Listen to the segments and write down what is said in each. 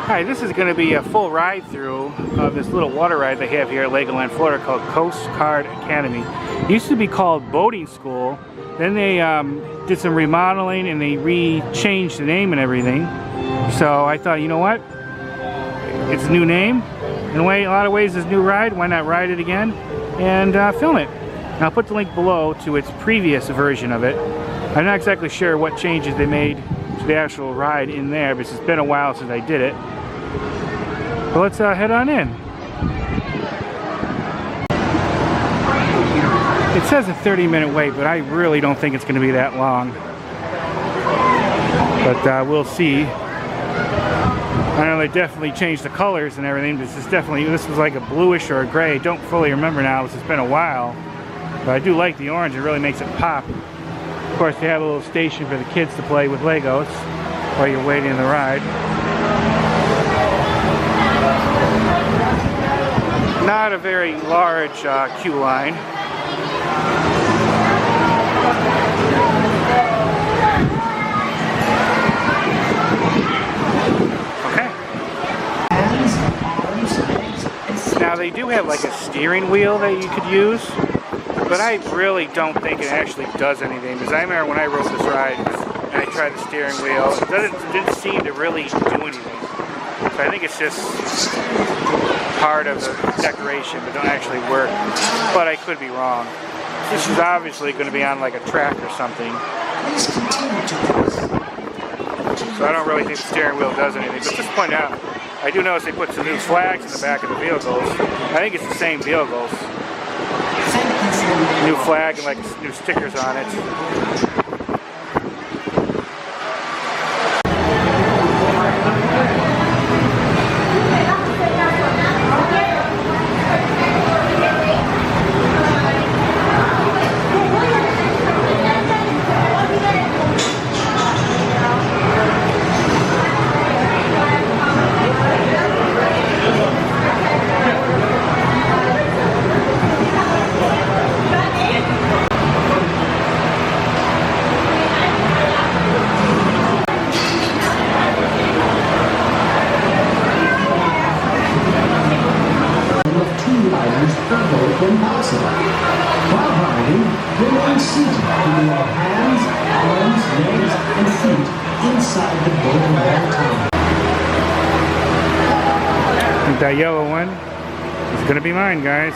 Hi, this is going to be a full ride through of this little water ride they have here at Legoland Florida called Coast Guard Academy. It used to be called Boating School. Then they did some remodeling and they changed the name and everything. So I thought, you know what? It's a new name. In a lot of ways, it's a new ride. Why not ride it again and film it? And I'll put the link below to its previous version of it. I'm not exactly sure what changes they made to the actual ride in there because it's been a while since I did it. So let's head on in. It says a 30-minute wait, but I really don't think it's going to be that long. But we'll see. I know they definitely changed the colors and everything. This was like a bluish or a gray. Don't fully remember now because it's been a while. But I do like the orange. It really makes it pop. Of course, they have a little station for the kids to play with Legos while you're waiting in the ride. Not a very large queue line. Okay. Now they do have like a steering wheel that you could use, but I really don't think it actually does anything. Because I remember when I rode this ride and I tried the steering wheel, it didn't seem to really do anything. So I think it's just part of the decoration, but don't actually work. But I could be wrong. This is obviously going to be on like a track or something. So I don't really think the steering wheel does anything. But just point out, I do notice they put some new flags in the back of the vehicles. I think it's the same vehicles. New flag and like new stickers on it. Remain seated with your hands, arms, legs, and feet inside the golden ball tower. I think that yellow one is going to be mine, guys.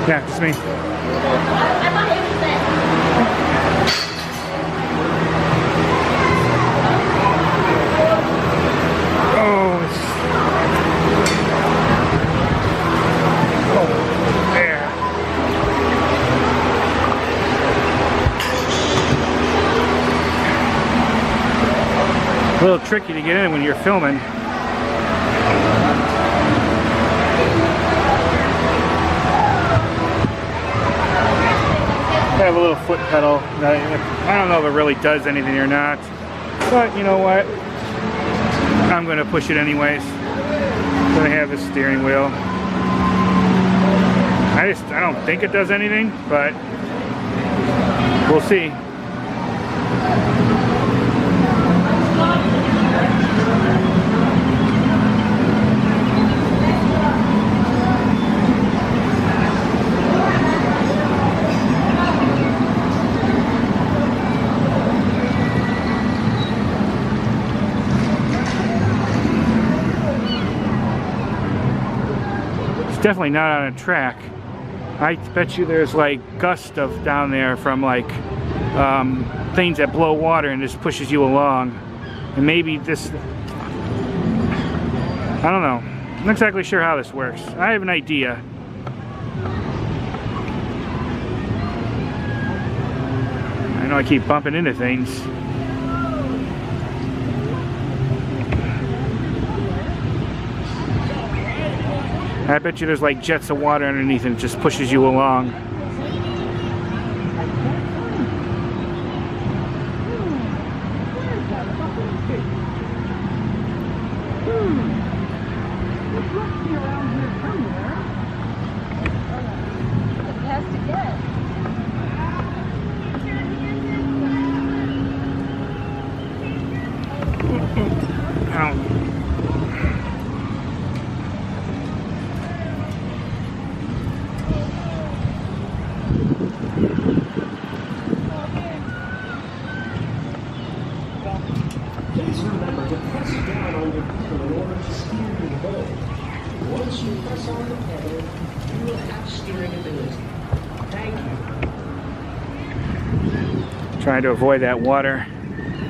Yeah, it's me. A little tricky to get in when you're filming. I have a little foot pedal. I don't know if it really does anything or not, but you know what? I'm going to push it anyways. So I have a steering wheel. I don't think it does anything, but we'll see. Definitely not on a track. I bet you there's like gust of down there from like things that blow water and just pushes you along. And maybe this, I don't know. I'm not exactly sure how this works. I have an idea. I know I keep bumping into things. I bet you there's like jets of water underneath and it just pushes you along. It has to get. press on the pedal, you will have steering ability. Thank you. Trying to avoid that water.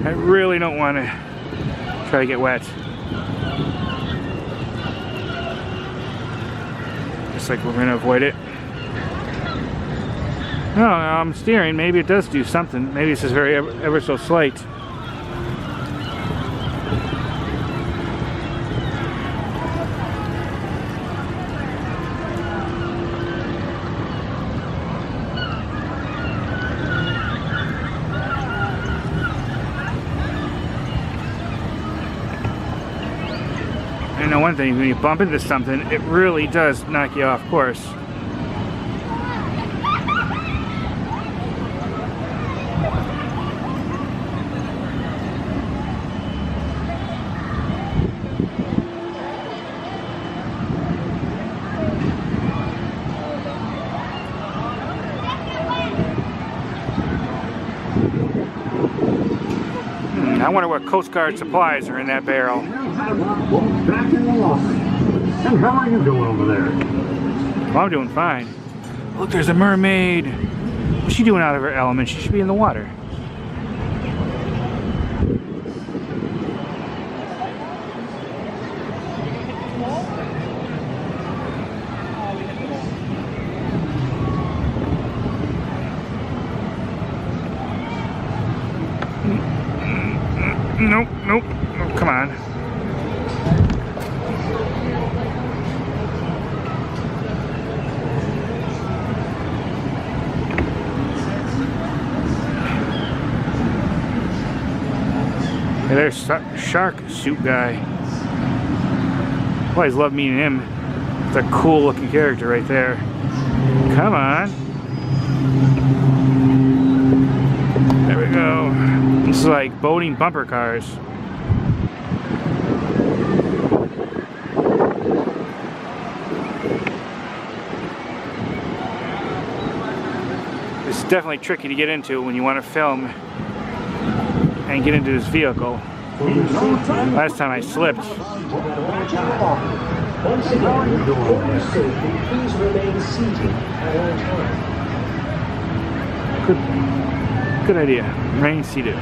I really don't want to try to get wet. Just like we're going to avoid it. No, I'm steering. Maybe it does do something. Maybe it's just very ever so slight. I know one thing, when you bump into something, it really does knock you off course. I wonder what Coast Guard supplies are in that barrel. Back in the locker. And how are you doing over there? Well, I'm doing fine. Look, there's a mermaid. What's she doing out of her element? She should be in the water. Nope, nope, oh, come on. Hey, there's Shark Suit Guy. I always love meeting him. It's a cool looking character right there. Come on. There we go. This is like boating bumper cars. It's definitely tricky to get into when you want to film and get into this vehicle. Last time I slipped. Once again, for your safety, please remain seated at all times. Good idea. Remain seated.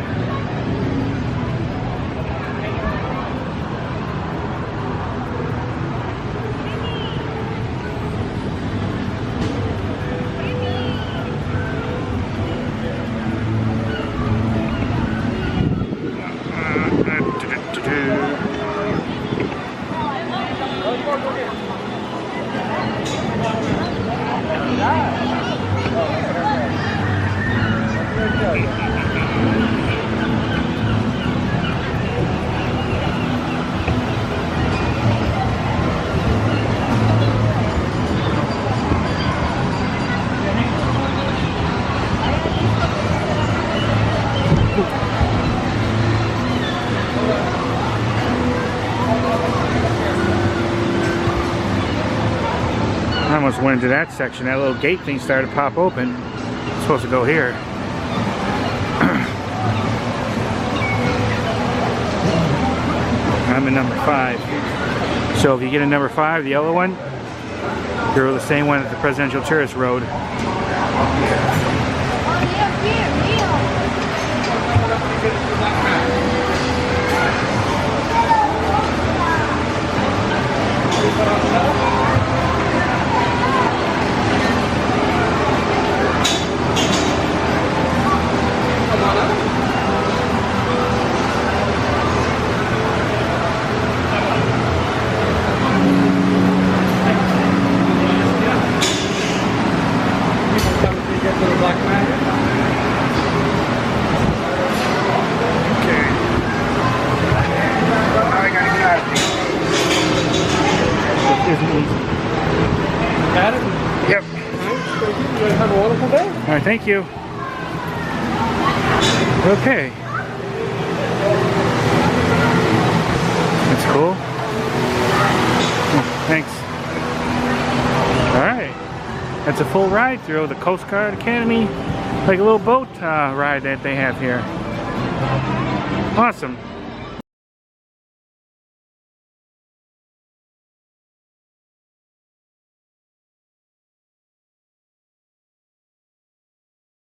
I almost went into that section. That little gate thing started to pop open. It's supposed to go here. I'm in number 5. So if you get in number 5, the yellow one, you're the same one that the Presidential Tourist rode. Yep. Have a wonderful day. All right, thank you. Okay. That's cool. Oh, thanks. All right. That's a full ride through the Coast Guard Academy, like a little boat ride that they have here. Awesome.